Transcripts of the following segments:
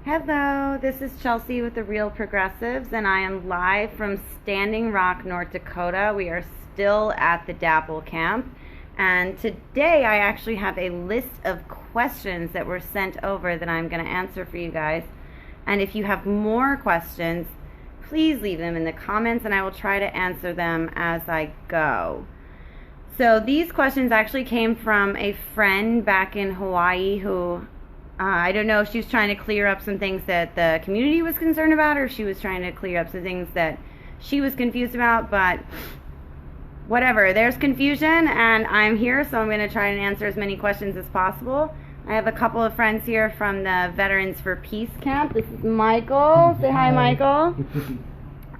Hello, this is Chelsea with the Real Progressives, and I am live from Standing Rock, North Dakota. We are still at the Dapple camp, and today I actually have a list of questions that were sent over that I'm going to answer for you guys. And if you have more questions, please leave them in the comments, and I will try to answer them as I go. So these questions actually came from a friend back in Hawaii who I don't know if she was trying to clear up some things that the community was concerned about, or if she was trying to clear up some things that she was confused about, but whatever. There's confusion, and I'm here, so I'm going to try and answer as many questions as possible. I have a couple of friends here from the Veterans for Peace camp. This is Michael. Say hi, Michael.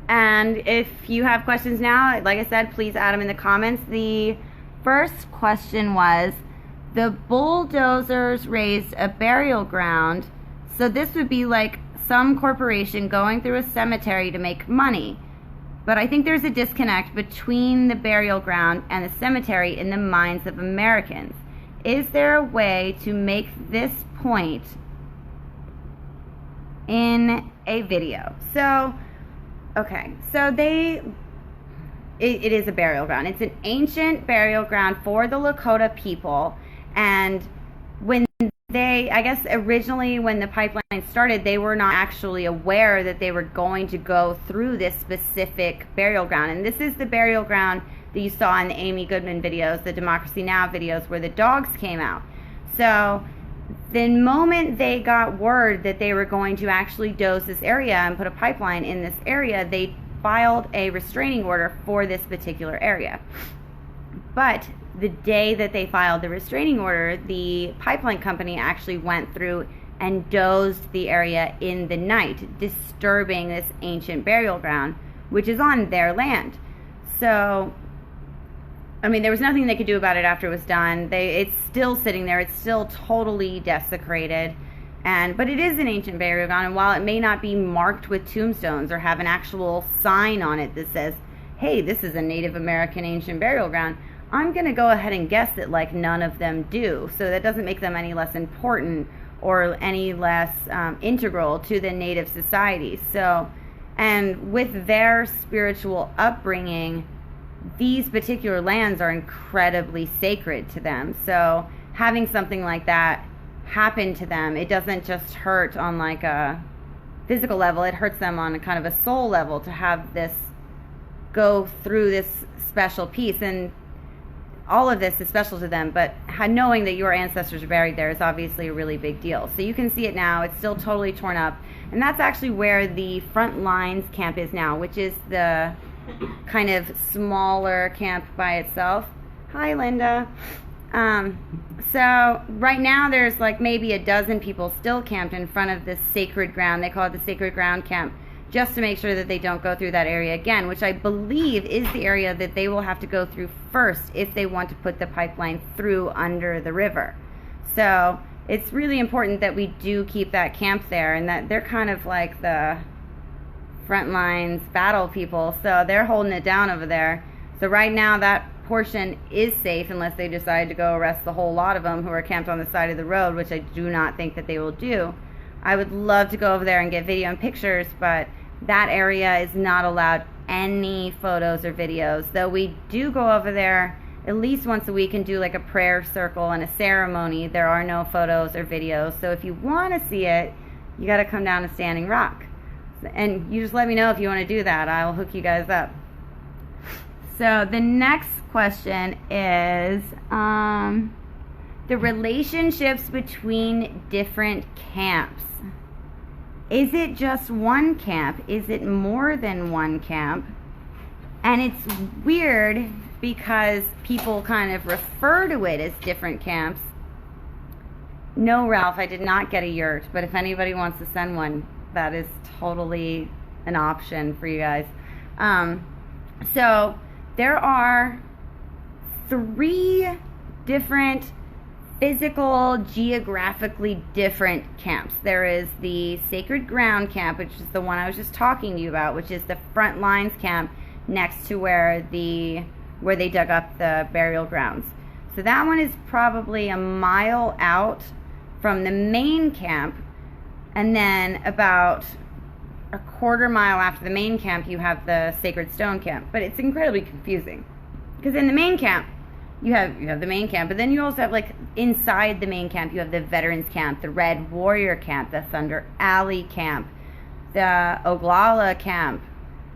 And if you have questions now, like I said, please add them in the comments. The first question was, the bulldozers raised a burial ground, so this would be like some corporation going through a cemetery to make money. But I think there's a disconnect between the burial ground and the cemetery in the minds of Americans. Is there a way to make this point in a video? So, okay, so it is a burial ground. It's an ancient burial ground for the Lakota people. And when I guess originally when the pipeline started, they were not actually aware that they were going to go through this specific burial ground. And this is the burial ground that you saw in the Amy Goodman videos, the Democracy Now! Videos, where the dogs came out. So the moment they got word that they were going to actually doze this area and put a pipeline in this area, they filed a restraining order for this particular area. But the day that they filed the restraining order, the pipeline company actually went through and dozed the area in the night, disturbing this ancient burial ground, which is on their land. So, I mean, there was nothing they could do about it after it was done. It's still sitting there. It's still totally desecrated. But it is an ancient burial ground, and while it may not be marked with tombstones or have an actual sign on it that says, hey, this is a Native American ancient burial ground, I'm going to go ahead and guess that like none of them do. So that doesn't make them any less important or any less integral to the Native society. So, and with their spiritual upbringing, these particular lands are incredibly sacred to them. So having something like that happen to them, it doesn't just hurt on like a physical level, it hurts them on a kind of a soul level to have this go through this special piece. And all of this is special to them, but knowing that your ancestors are buried there is obviously a really big deal. So you can see it now. It's still totally torn up. And that's actually where the front Lyons camp is now, which is the kind of smaller camp by itself. Hi, Linda. So right now there's like maybe a dozen people still camped in front of this sacred ground. They call it the Sacred Ground Camp, just to make sure that they don't go through that area again, which I believe is the area that they will have to go through first if they want to put the pipeline through under the river. So it's really important that we do keep that camp there, and that they're kind of like the front lines battle people, so they're holding it down over there. So right now that portion is safe unless they decide to go arrest the whole lot of them who are camped on the side of the road, which I do not think that they will do. I would love to go over there and get video and pictures, but that area is not allowed any photos or videos, though we do go over there at least once a week and do like a prayer circle and a ceremony. There are no photos or videos, so if you want to see it, you got to come down to Standing Rock. And you just let me know if you want to do that. I'll hook you guys up. So the next question is the relationships between different camps. Is it just one camp? Is it more than one camp? And it's weird because people kind of refer to it as different camps. No, Ralph, I did not get a yurt, but if anybody wants to send one, that is totally an option for you guys. So there are 3 different physical, geographically different camps. There is the Sacred Ground Camp, which is the one I was just talking to you about, which is the front Lyons camp next to where they dug up the burial grounds. So that one is probably a mile out from the main camp, And then about a quarter mile after the main camp, you have the Sacred Stone camp. But it's incredibly confusing. Because in the main camp, you have the main camp, but then you also have, like, inside the main camp, you have the Veterans Camp, the Red Warrior Camp, the Thunder Alley Camp, the Oglala Camp.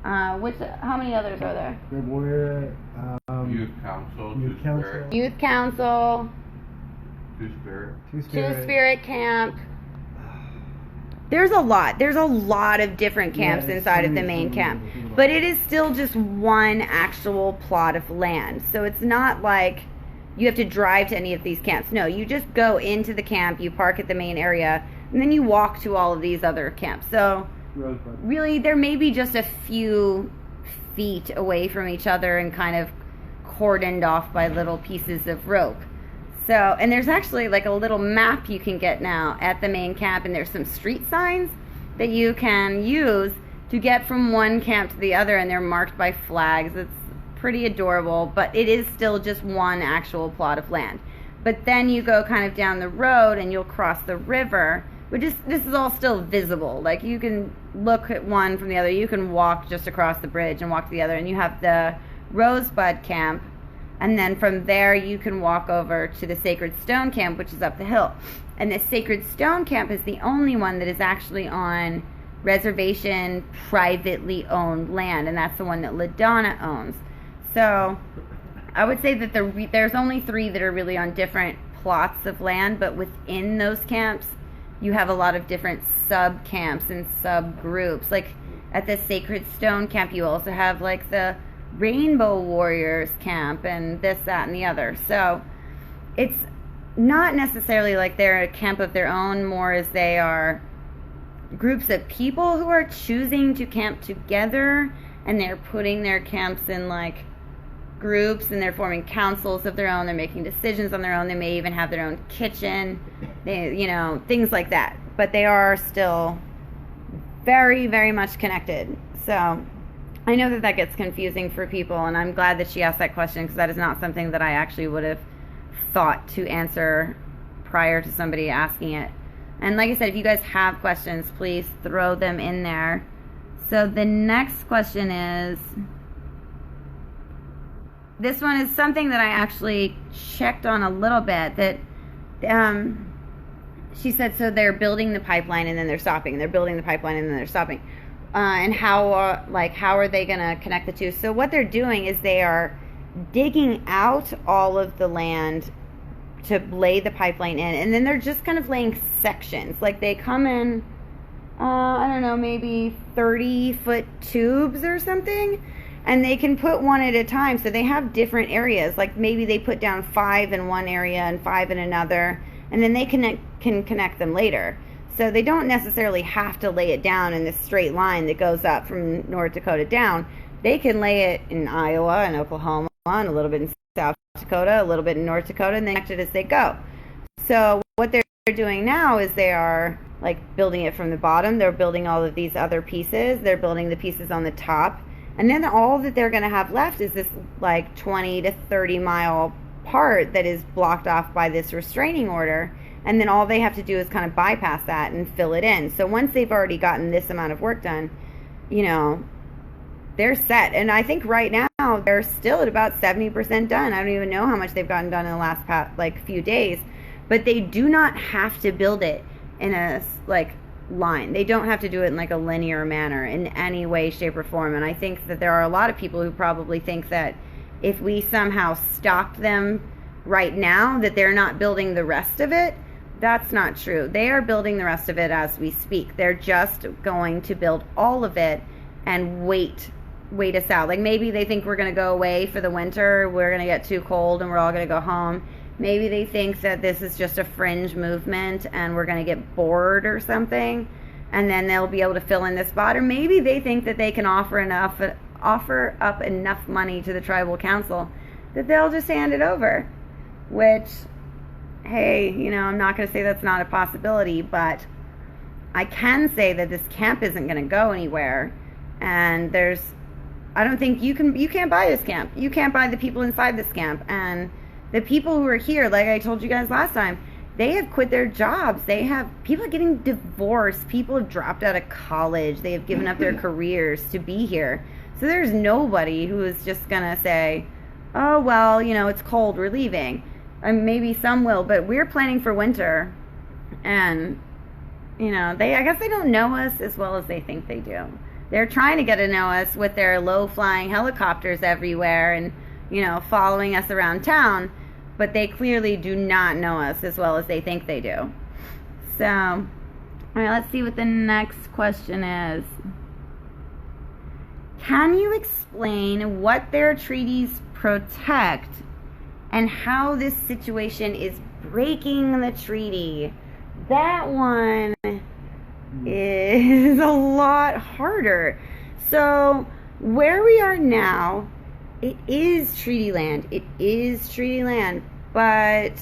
How many others are there? Red Warrior, Youth Council, Youth Council, Two Spirit Camp. There's a lot. There's a lot of different camps inside of the main camp. But it is still just one actual plot of land. So it's not like you have to drive to any of these camps. No, you just go into the camp, you park at the main area, and then you walk to all of these other camps. So really, there may be just a few feet away from each other and kind of cordoned off by little pieces of rope. So, and there's actually like a little map you can get now at the main camp, and there's some street signs that you can use to get from one camp to the other, and they're marked by flags. It's pretty adorable, but it is still just one actual plot of land. But then you go kind of down the road and you'll cross the river, this is all still visible. Like, you can look at one from the other. You can walk just across the bridge and walk to the other, and you have the Rosebud Camp. And then from there, you can walk over to the Sacred Stone Camp, which is up the hill. And the Sacred Stone Camp is the only one that is actually on reservation, privately owned land. And that's the one that LaDonna owns. So I would say that there's only 3 that are really on different plots of land. But within those camps, you have a lot of different sub-camps and sub-groups. Like at the Sacred Stone Camp, you also have like the Rainbow Warriors Camp and this, that, and the other. So it's not necessarily like they're a camp of their own, more as they are groups of people who are choosing to camp together, and they're putting their camps in like groups, and they're forming councils of their own. They're making decisions on their own. They may even have their own kitchen, things like that. But they are still very, very much connected. So I know that gets confusing for people, and I'm glad that she asked that question, because that is not something that I actually would have thought to answer prior to somebody asking it. And like I said, if you guys have questions, please throw them in there. So the next question is, this one is something that I actually checked on a little bit, that she said, so they're building the pipeline and then they're stopping. They're building the pipeline and then they're stopping. And how are they going to connect the two? So what they're doing is they are digging out all of the land to lay the pipeline in, and then they're just kind of laying sections. Like, they come in, I don't know, maybe 30-foot tubes or something, and they can put one at a time. So they have different areas. Like, maybe they put down 5 in one area and 5 in another, and then they can connect them later. So they don't necessarily have to lay it down in this straight line that goes up from North Dakota down. They can lay it in Iowa and Oklahoma, and a little bit in South Dakota, a little bit in North Dakota, and then connect it as they go. So what they're doing now is they are like building it from the bottom. They're building all of these other pieces. They're building the pieces on the top. And then all that they're going to have left is this like 20 to 30 mile part that is blocked off by this restraining order. And then all they have to do is kind of bypass that and fill it in. So once they've already gotten this amount of work done, they're set. And I think right now they're still at about 70% done. I don't even know how much they've gotten done in the last few days. But they do not have to build it in a line. They don't have to do it in like a linear manner in any way, shape, or form. And I think that there are a lot of people who probably think that if we somehow stopped them right now, that they're not building the rest of it. That's not true. They are building the rest of it as we speak. They're just going to build all of it and wait us out. Like, maybe they think we're going to go away for the winter, we're going to get too cold and we're all going to go home. Maybe they think that this is just a fringe movement and we're going to get bored or something, and then they'll be able to fill in this spot. Or maybe they think that they can offer up enough money to the tribal council that they'll just hand it over, which, hey, I'm not going to say that's not a possibility, but I can say that this camp isn't going to go anywhere. And I don't think you can't buy this camp. You can't buy the people inside this camp. And the people who are here, like I told you guys last time, they have quit their jobs. People are getting divorced. People have dropped out of college. They have given up their careers to be here. So there's nobody who is just going to say, oh, well, it's cold, we're leaving. Maybe some will, but we're planning for winter. And, I guess they don't know us as well as they think they do. They're trying to get to know us with their low-flying helicopters everywhere and, following us around town. But they clearly do not know us as well as they think they do. So, all right, let's see what the next question is. Can you explain what their treaties protect and how this situation is breaking the treaty? That one is a lot harder. So, where we are now, it is treaty land. It is treaty land. But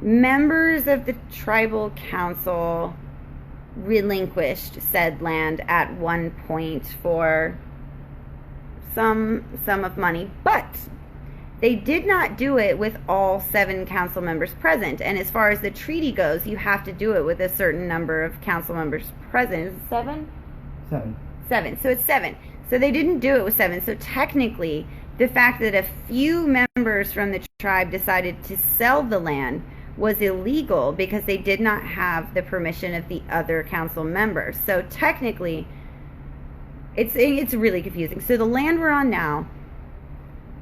members of the tribal council relinquished said land at one point for some sum of money. But they did not do it with all 7 council members present. And as far as the treaty goes, you have to do it with a certain number of council members present. Is it 7? 7. So it's 7. So they didn't do it with 7. So technically, the fact that a few members from the tribe decided to sell the land was illegal because they did not have the permission of the other council members. So technically, it's really confusing. So the land we're on now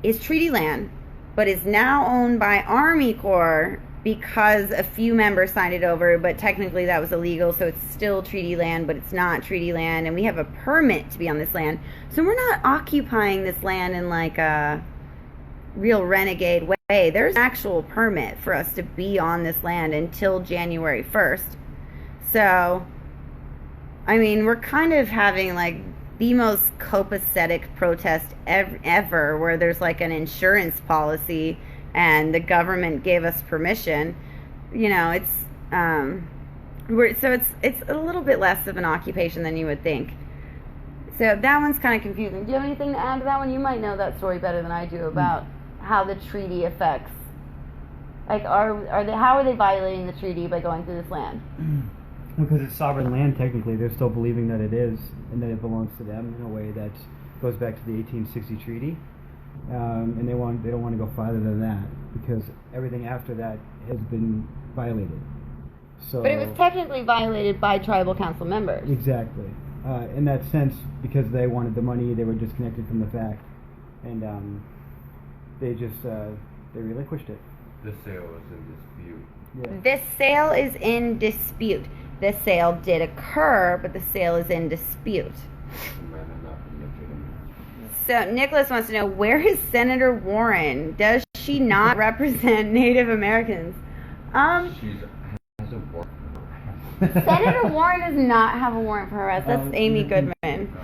is treaty land, but is now owned by Army Corps because a few members signed it over, but technically that was illegal, so it's still treaty land, but it's not treaty land, and we have a permit to be on this land. So we're not occupying this land in like a real renegade way. There's an actual permit for us to be on this land until January 1st. So, we're kind of having like the most copacetic protest ever, where there's like an insurance policy and the government gave us permission. It's it's a little bit less of an occupation than you would think. So that one's kind of confusing. Do you have anything to add to that one? You might know that story better than I do about how the treaty affects. Like, how are they violating the treaty by going through this land? Because it's sovereign land, technically, they're still believing that it is, and that it belongs to them in a way that goes back to the 1860 treaty. And they don't want to go farther than that, because everything after that has been violated. So, but it was technically violated by tribal council members. Exactly. In that sense, because they wanted the money, they were disconnected from the fact, and they relinquished it. The sale is in dispute. Yeah. This sale is in dispute. The sale did occur, but the sale is in dispute. So Nicholas wants to know, where is Senator Warren? Does she not represent Native Americans? She has a warrant. Senator Warren does not have a warrant for her arrest. That's Amy Goodman.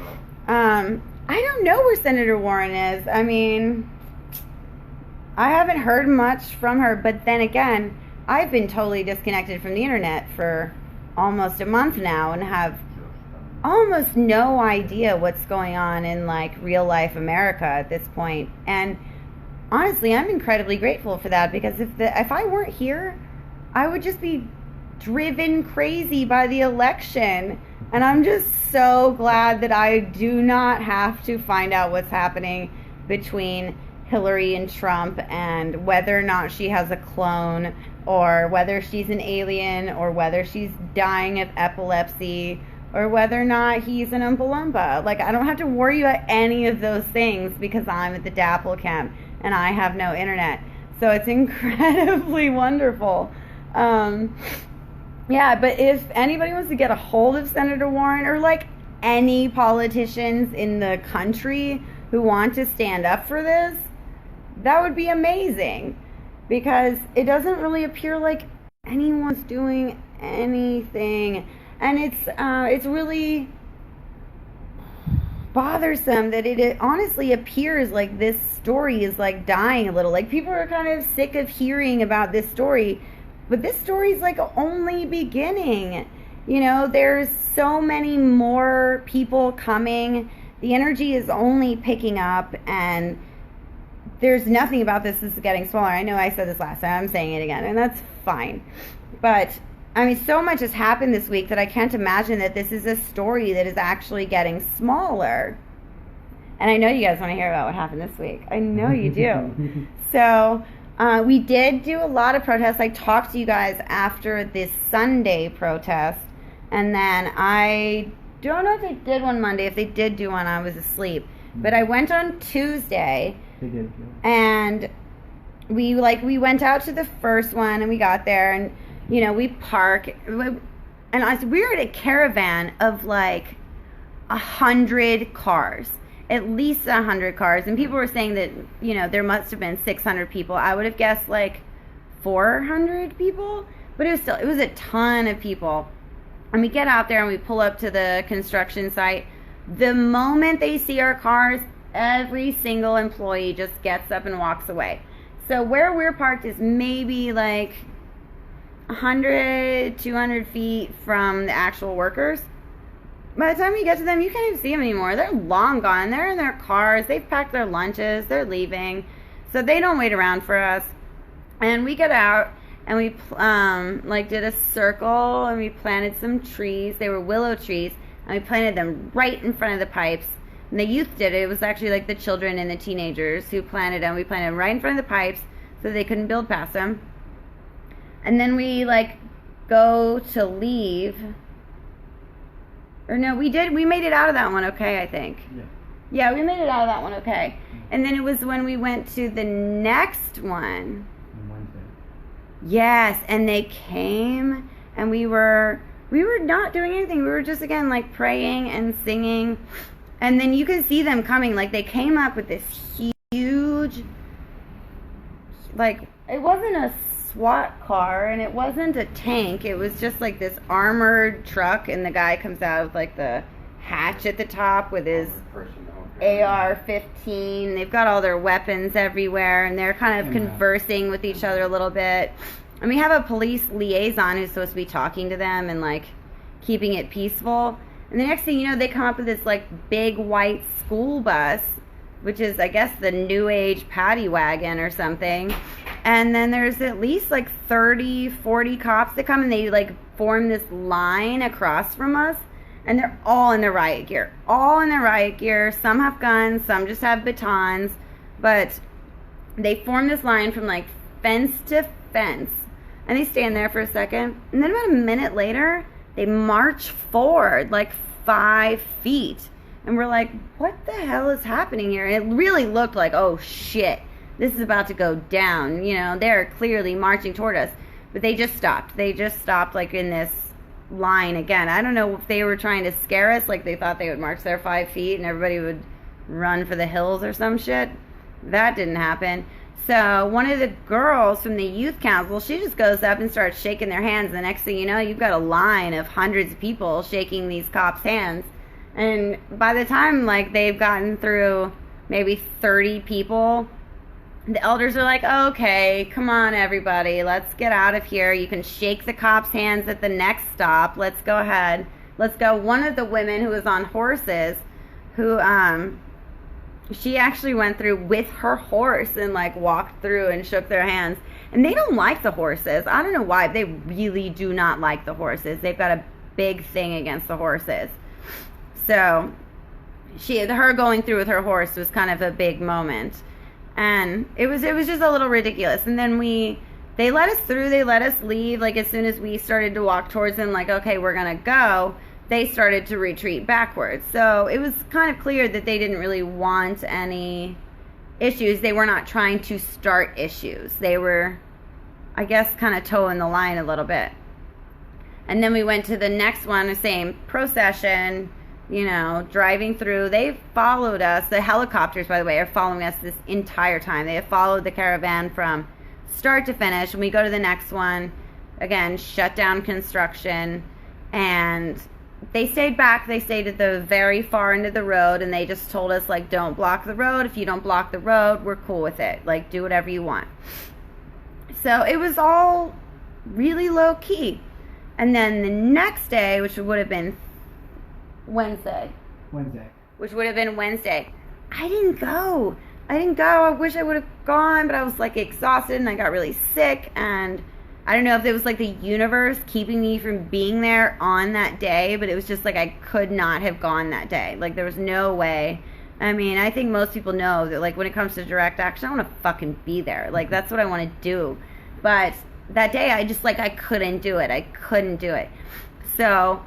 I don't know where Senator Warren is. I haven't heard much from her, but then again, I've been totally disconnected from the internet for almost a month now and have almost no idea what's going on in like real life America at this point. And honestly, I'm incredibly grateful for that, because if I weren't here, I would just be driven crazy by the election. And I'm just so glad that I do not have to find out what's happening between Hillary and Trump, and whether or not she has a clone, or whether she's an alien, or whether she's dying of epilepsy, or whether or not he's an Oompa Loompa. Like, I don't have to worry about any of those things because I'm at the DAPL camp and I have no internet. So it's incredibly wonderful. Yeah, but if anybody wants to get a hold of Senator Warren, or like any politicians in the country who want to stand up for this, that would be amazing, because it doesn't really appear like anyone's doing anything. And it's really bothersome that it honestly appears like this story is like dying a little. Like, people are kind of sick of hearing about this story, but this story is like only beginning. There's so many more people coming. The energy is only picking up, and there's nothing about this is getting smaller. I know I said this last time, I'm saying it again, and that's fine. But I mean, so much has happened this week that I can't imagine that this is a story that is actually getting smaller. And I know you guys want to hear about what happened this week. I know you do. So we did do a lot of protests. I talked to you guys after this Sunday protest. And then I don't know if they did one Monday. If they did do one, I was asleep. But I went on Tuesday. They did. Yeah. And we went out to the first one, and we got there, and we park, and we were at a caravan of like 100 cars, at least 100 cars, and people were saying that there must have been 600 people. I would have guessed like 400 people, but it was a ton of people. And we get out there and we pull up to the construction site. The moment they see our cars, every single employee just gets up and walks away. So where we're parked is maybe like 100, 200 feet from the actual workers. By the time you get to them, you can't even see them anymore. They're long gone. They're in their cars. They've packed their lunches. They're leaving. So they don't wait around for us. And we get out and we did a circle, and we planted some trees. They were willow trees, and we planted them right in front of the pipes. And the youth did it. It was actually like the children and the teenagers who planted them. We planted them right in front of the pipes so they couldn't build past them. And then we go to leave. Or no, we did. We made it out of that one okay, I think. Yeah, we made it out of that one okay. And then it was when we went to the next one. Wednesday. Yes, and they came, and we were not doing anything. We were just, again, praying and singing. And then you can see them coming. They came up with this huge, it wasn't a SWAT car, and it wasn't a tank. It was just this armored truck, and the guy comes out with the hatch at the top with his AR-15. They've got all their weapons everywhere, and they're kind of conversing with each other a little bit. And we have a police liaison who's supposed to be talking to them and keeping it peaceful. And the next thing you know, they come up with this big white school bus, which is, I guess, the new age paddy wagon or something. And then there's at least 30, 40 cops that come, and they form this line across from us. And they're all in their riot gear. All in their riot gear. Some have guns, some just have batons. But they form this line from fence to fence. And they stand there for a second. And then about a minute later, they march forward 5 feet. And we're like, what the hell is happening here? And it really looked like, oh shit, this is about to go down. They're clearly marching toward us. But they just stopped. They just stopped in this line again. I don't know if they were trying to scare us, they thought they would march there 5 feet and everybody would run for the hills or some shit. That didn't happen. So one of the girls from the youth council, she just goes up and starts shaking their hands. The next thing you know, you've got a line of hundreds of people shaking these cops' hands. And by the time they've gotten through maybe 30 people, the elders are like, okay, come on everybody, let's get out of here. You can shake the cops' hands at the next stop. Let's go ahead. Let's go. One of the women who was on horses, who she actually went through with her horse and walked through and shook their hands. And they don't like the horses. I don't know why. They really do not like the horses. They've got a big thing against the horses. So her going through with her horse was kind of a big moment. And it was just a little ridiculous. And then they let us through, they let us leave. As soon as we started to walk towards them, okay, we're gonna go, they started to retreat backwards. So it was kind of clear that they didn't really want any issues. They were not trying to start issues. They were, I guess, kind of towing the line a little bit. And then we went to the next one, the same procession, driving through. They followed us. The helicopters, by the way, are following us this entire time. They have followed the caravan from start to finish. And we go to the next one, again, shut down construction. And they stayed back. They stayed at the very far end of the road, and they just told us, don't block the road. If you don't block the road, we're cool with it. Do whatever you want. So it was all really low key. And then the next day, which would have been Wednesday. Which would have been Wednesday. I didn't go. I wish I would have gone, but I was exhausted and I got really sick, and I don't know if it was like the universe keeping me from being there on that day, but it was just like I could not have gone that day. Like there was no way. I mean, I think most people know that like when it comes to direct action, I want to fucking be there. Like that's what I want to do. But that day I just like I couldn't do it. I couldn't do it. So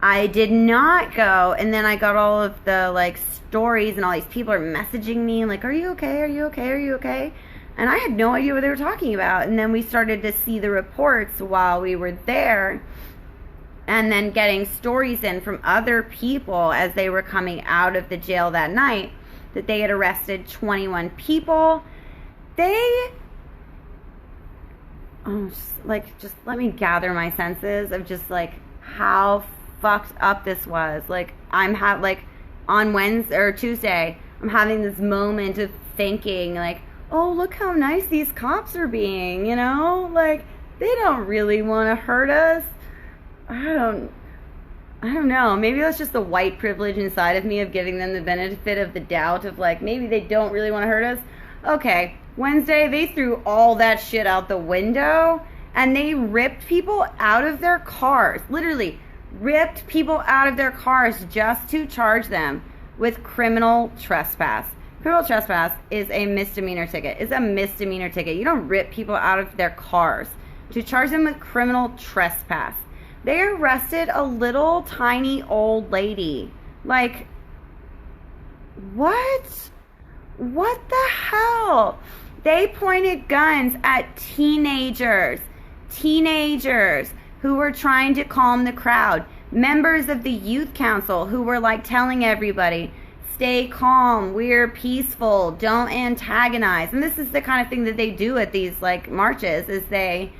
I did not go, and then I got all of the like stories, and all these people are messaging me like, "Are you okay? Are you okay? Are you okay?" And I had no idea what they were talking about. And then we started to see the reports while we were there, and then getting stories in from other people as they were coming out of the jail that night that they had arrested 21 people. Just let me gather my senses of just like how fucked up this was. Like on Wednesday or Tuesday, I'm having this moment of thinking like, oh, look how nice these cops are being, you know? Like, they don't really want to hurt us. I don't know. Maybe that's just the white privilege inside of me of giving them the benefit of the doubt of like, maybe they don't really want to hurt us. Okay, Wednesday, they threw all that shit out the window, and they ripped people out of their cars. Literally, ripped people out of their cars just to charge them with criminal trespass. Criminal trespass is a misdemeanor ticket. It's a misdemeanor ticket. You don't rip people out of their cars to charge them with criminal trespass. They arrested a little tiny old lady. Like, what? What the hell? They pointed guns at teenagers who were trying to calm the crowd. Members of the youth council who were like telling everybody, stay calm, we're peaceful, don't antagonize. And this is the kind of thing that they do at these like marches, is they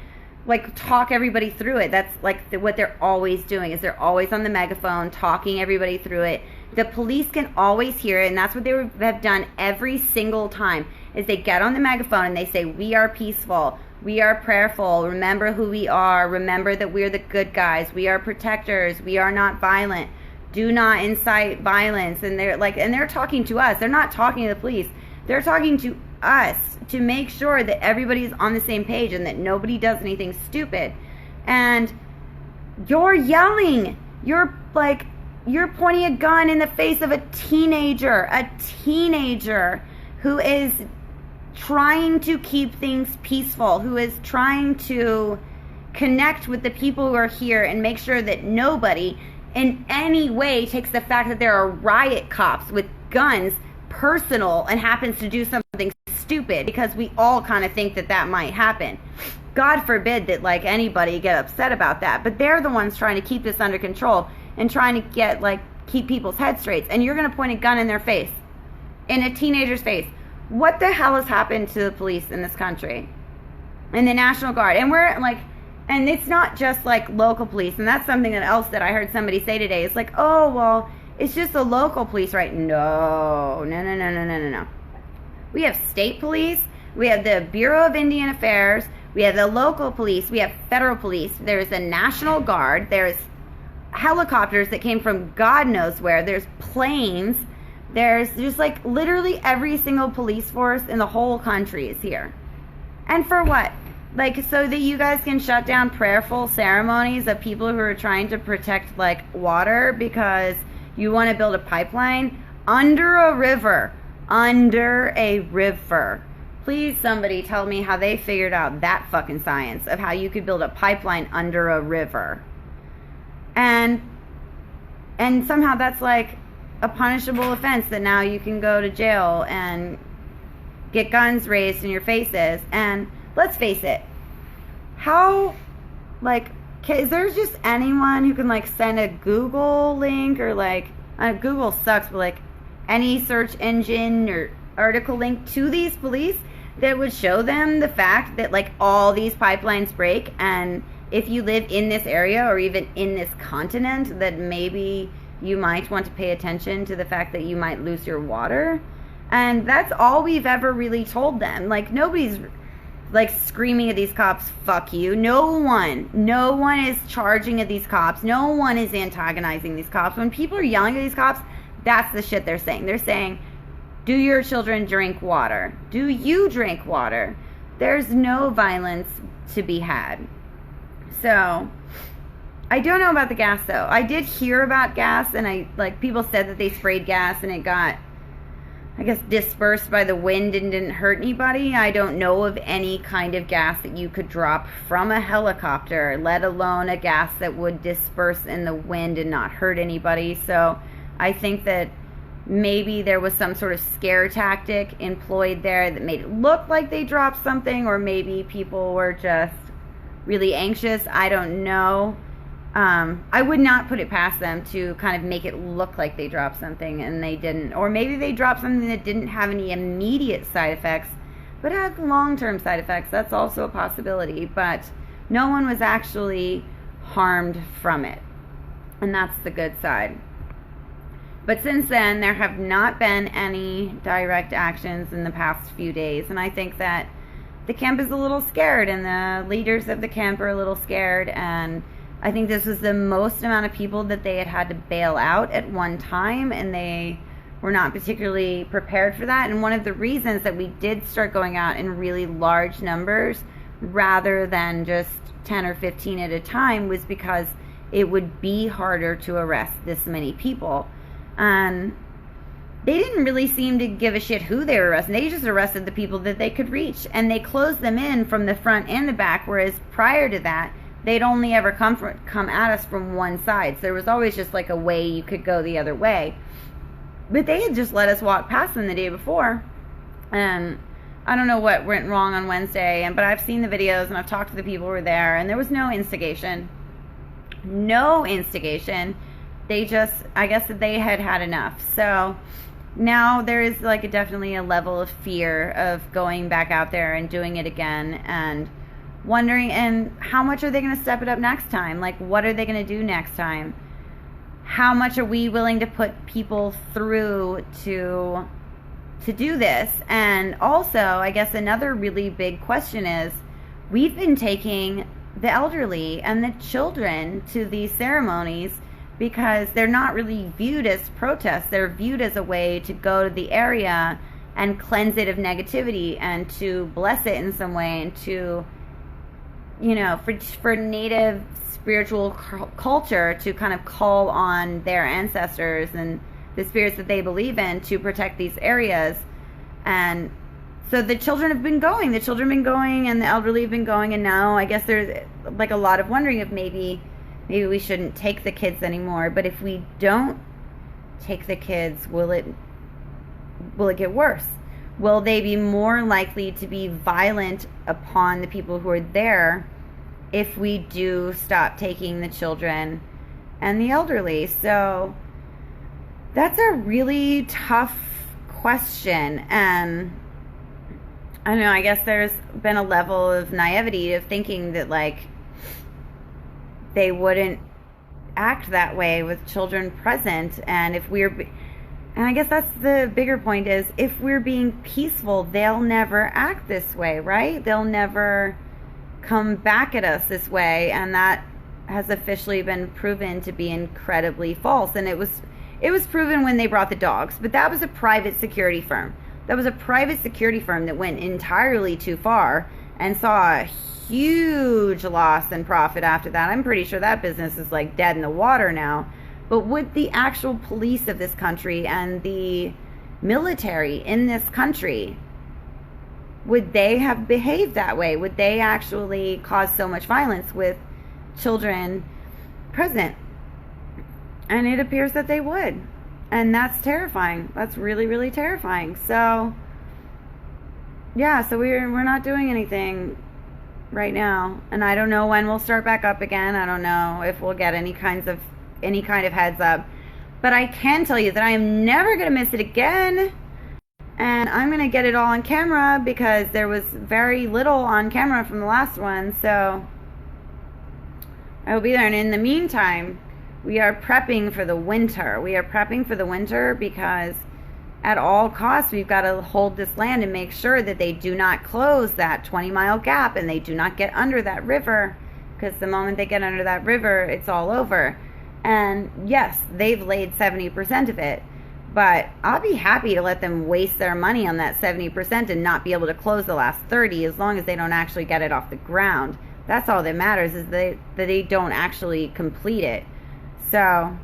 like talk everybody through it. That's like what they're always doing, is they're always on the megaphone talking everybody through it. The police can always hear it, and that's what they have done every single time, is they get on the megaphone and they say, we are peaceful, we are prayerful, remember who we are, remember that we're the good guys, we are protectors, we are not violent, do not incite violence. And they're talking to us. They're not talking to the police. They're talking to us to make sure that everybody's on the same page and that nobody does anything stupid. And you're yelling. You're pointing a gun in the face of a teenager who is trying to keep things peaceful, who is trying to connect with the people who are here and make sure that nobody in any way takes the fact that there are riot cops with guns personal and happens to do something stupid, because we all kind of think that that might happen. God forbid that like anybody get upset about that, but they're the ones trying to keep this under control and trying to get like keep people's heads straight. And you're going to point a gun in their face, in a teenager's face. What the hell has happened to the police in this country and the National Guard? And we're like, and it's not just like local police, and that's something else that I heard somebody say today. It's like, oh well, it's just the local police, right? No. We have state police, we have the Bureau of Indian Affairs, we have the local police, we have federal police, there's the National Guard, there's helicopters that came from God knows where, there's planes, there's just like literally every single police force in the whole country is here. And for what? Like, so that you guys can shut down prayerful ceremonies of people who are trying to protect like water because you want to build a pipeline under a river. Please somebody tell me how they figured out that fucking science of how you could build a pipeline under a river. And somehow that's like a punishable offense, that now you can go to jail and get guns raised in your faces. And let's face it, how, like, is there just anyone who can like send a Google link or like, Google sucks, but like any search engine or article link to these police that would show them the fact that like all these pipelines break, and if you live in this area or even in this continent, that maybe you might want to pay attention to the fact that you might lose your water. And that's all we've ever really told them. Like, nobody's like screaming at these cops, fuck you. No one is charging at these cops. No one is antagonizing these cops. When people are yelling at these cops, that's the shit they're saying. They're saying, do your children drink water? Do you drink water? There's no violence to be had. So I don't know about the gas though. I did hear about gas, and people said that they sprayed gas and it got, I guess, dispersed by the wind and didn't hurt anybody. I don't know of any kind of gas that you could drop from a helicopter, let alone a gas that would disperse in the wind and not hurt anybody. So I think that maybe there was some sort of scare tactic employed there that made it look like they dropped something, or maybe people were just really anxious. I don't know. I would not put it past them to kind of make it look like they dropped something and they didn't. Or maybe they dropped something that didn't have any immediate side effects, but had long-term side effects. That's also a possibility. But no one was actually harmed from it. And that's the good side. But since then, there have not been any direct actions in the past few days. And I think that the camp is a little scared, and the leaders of the camp are a little scared, and I think this was the most amount of people that they had to bail out at one time, and they were not particularly prepared for that. And one of the reasons that we did start going out in really large numbers rather than just 10 or 15 at a time was because it would be harder to arrest this many people. And they didn't really seem to give a shit who they were arresting. They just arrested the people that they could reach, and they closed them in from the front and the back, whereas prior to that, they'd only ever come at us from one side. So there was always just like a way you could go the other way. But they had just let us walk past them the day before. And I don't know what went wrong on Wednesday, but I've seen the videos and I've talked to the people who were there, and there was no instigation. No instigation. They just, I guess that they had had enough. So now there is like definitely a level of fear of going back out there and doing it again, and wondering, and how much are they going to step it up next time? Like, what are they going to do next time? How much are we willing to put people through to do this? And also, I guess another really big question is, we've been taking the elderly and the children to these ceremonies because they're not really viewed as protests. They're viewed as a way to go to the area and cleanse it of negativity and to bless it in some way, and to, you know, for native spiritual culture to kind of call on their ancestors and the spirits that they believe in to protect these areas. And so the children have been going, and the elderly have been going, and now I guess there's like a lot of wondering if maybe we shouldn't take the kids anymore. But if we don't take the kids, will it get worse? Will they be more likely to be violent upon the people who are there if we do stop taking the children and the elderly? So that's a really tough question. And I don't know, I guess there's been a level of naivety of thinking that, like, they wouldn't act that way with children present. And and I guess that's the bigger point, is if we're being peaceful, they'll never act this way, right? They'll never come back at us this way. And that has officially been proven to be incredibly false. And it was proven when they brought the dogs, but that was a private security firm. That was a private security firm that went entirely too far and saw a huge loss in profit after that. I'm pretty sure that business is like dead in the water now. But would the actual police of this country and the military in this country, would they have behaved that way? Would they actually cause so much violence with children present? And it appears that they would. And that's terrifying. That's really, really terrifying. So, yeah, so we're not doing anything right now. And I don't know when we'll start back up again. I don't know if we'll get any kind of heads up. But I can tell you that I am never going to miss it again. And I'm going to get it all on camera because there was very little on camera from the last one. So I will be there. And in the meantime, we are prepping for the winter. We are prepping for the winter because at all costs, we've got to hold this land and make sure that they do not close that 20-mile gap and they do not get under that river, because the moment they get under that river, it's all over. And yes, they've laid 70% of it, but I'll be happy to let them waste their money on that 70% and not be able to close the last 30, as long as they don't actually get it off the ground. that's all that matters, is that they don't actually complete it. So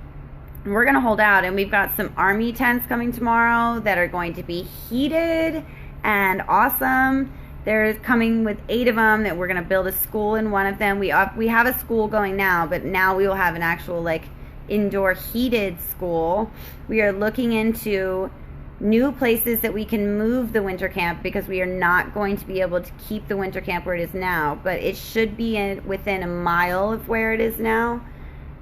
we're going to hold out, and we've got some army tents coming tomorrow that are going to be heated and awesome. They're coming with 8 of them, that we're going to build a school in one of them. We have a school going now, but now we will have an actual like indoor heated school. We are looking into new places that we can move the winter camp, because we are not going to be able to keep the winter camp where it is now, but it should be within a mile of where it is now.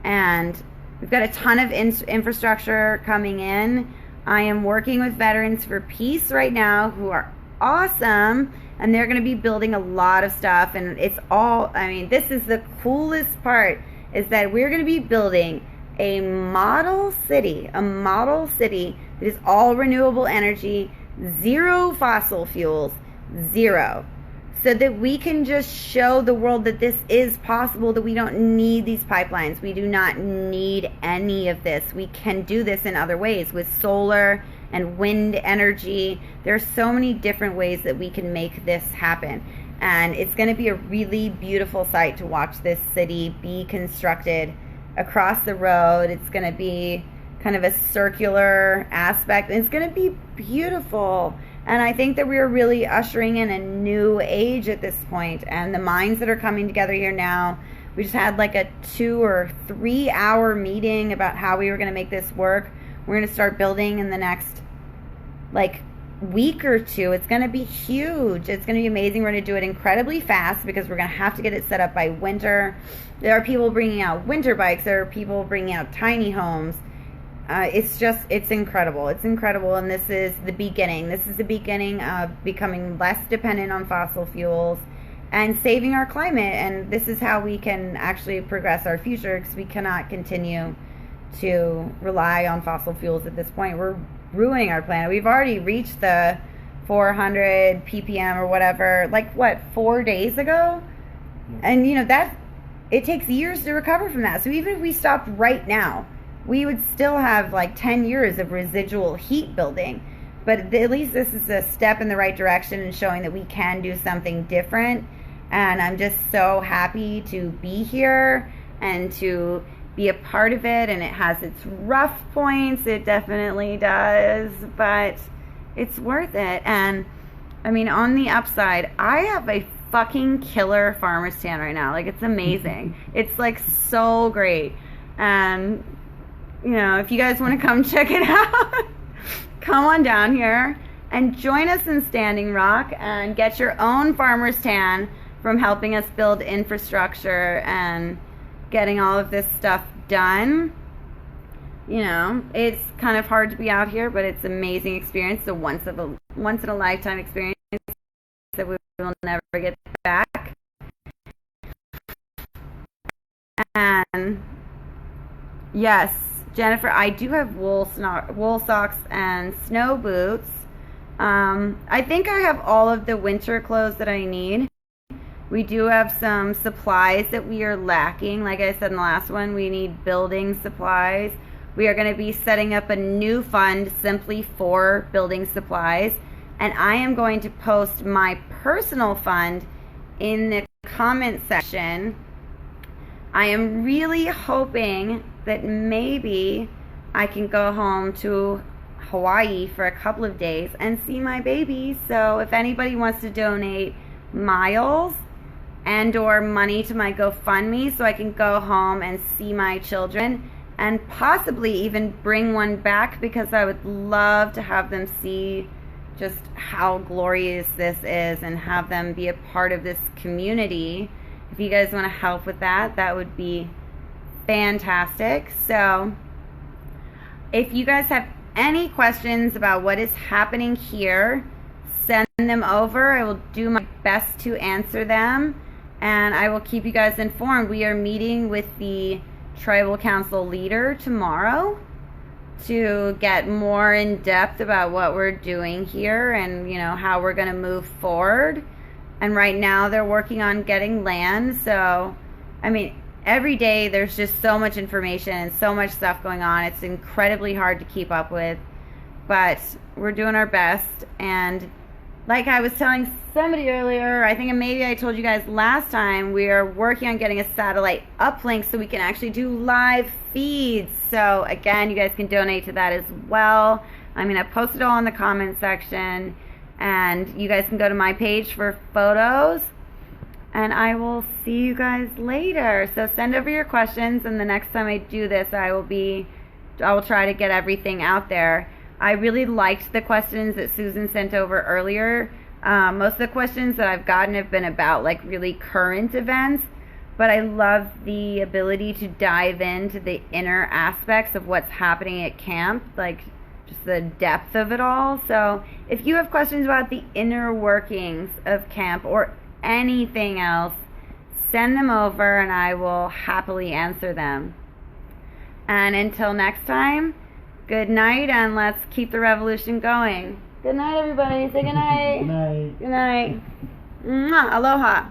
And we've got a ton of infrastructure coming in. I am working with Veterans for Peace right now, who are awesome, and they're going to be building a lot of stuff. And it's all, I mean, this is the coolest part, is that we're going to be building a model city that is all renewable energy, 0 fossil fuels, 0. So that we can just show the world that this is possible, that we don't need these pipelines. We do not need any of this. We can do this in other ways with solar and wind energy. There are so many different ways that we can make this happen. And it's going to be a really beautiful sight to watch this city be constructed across the road. It's going to be kind of a circular aspect. It's going to be beautiful. And I think that we are really ushering in a new age at this point. And the minds that are coming together here now, we just had like a 2 or 3 hour meeting about how we were going to make this work. We're going to start building in the next like week or 2. It's going to be huge. It's going to be amazing. We're going to do it incredibly fast, because we're going to have to get it set up by winter. There are people bringing out winter bikes. There are people bringing out tiny homes. It's incredible. It's incredible. And this is the beginning. This is the beginning of becoming less dependent on fossil fuels and saving our climate. And this is how we can actually progress our future, because we cannot continue to rely on fossil fuels at this point. We're ruining our planet. We've already reached the 400 ppm or whatever, like what, 4 days ago? And you know, that it takes years to recover from that. So even if we stopped right now, we would still have like 10 years of residual heat building. But at least this is a step in the right direction and showing that we can do something different. And I'm just so happy to be here and to be a part of it. And it has its rough points, it definitely does, but it's worth it. And I mean, on the upside, I have a fucking killer farmer's stand right now. Like, it's amazing. It's like so great. And you know, if you guys want to come check it out, come on down here and join us in Standing Rock and get your own farmer's tan from helping us build infrastructure and getting all of this stuff done. You know, it's kind of hard to be out here, but it's an amazing experience. It's a once in a lifetime experience that we will never get back. And yes, Jennifer, I do have wool socks and snow boots. I think I have all of the winter clothes that I need. We do have some supplies that we are lacking. Like I said in the last one, we need building supplies. We are going to be setting up a new fund simply for building supplies. And I am going to post my personal fund in the comment section. I am really hoping that maybe I can go home to Hawaii for a couple of days and see my baby. So if anybody wants to donate miles and or money to my GoFundMe so I can go home and see my children and possibly even bring one back, because I would love to have them see just how glorious this is and have them be a part of this community. If you guys want to help with that, that would be fantastic. So if you guys have any questions about what is happening here, send them over. I will do my best to answer them, and I will keep you guys informed. We are meeting with the Tribal Council leader tomorrow to get more in depth about what we're doing here and, you know, how we're going to move forward. And right now they're working on getting land. So, I mean, every day there's just so much information and so much stuff going on. It's incredibly hard to keep up with, but we're doing our best. And like I was telling somebody earlier, I think maybe I told you guys last time, we are working on getting a satellite uplink so we can actually do live feeds. So again, you guys can donate to that as well. I'm going to post it all in the comment section, and you guys can go to my page for photos, and I will see you guys later. So send over your questions, and the next time I do this, I will try to get everything out there. I really liked the questions that Susan sent over earlier. Most of the questions that I've gotten have been about like really current events, but I love the ability to dive into the inner aspects of what's happening at camp, like just the depth of it all. So if you have questions about the inner workings of camp or anything else, send them over and I will happily answer them. And until next time, good night, and let's keep the revolution going. Good night, everybody. Say good night. Good night. Good night. Mwah. Aloha.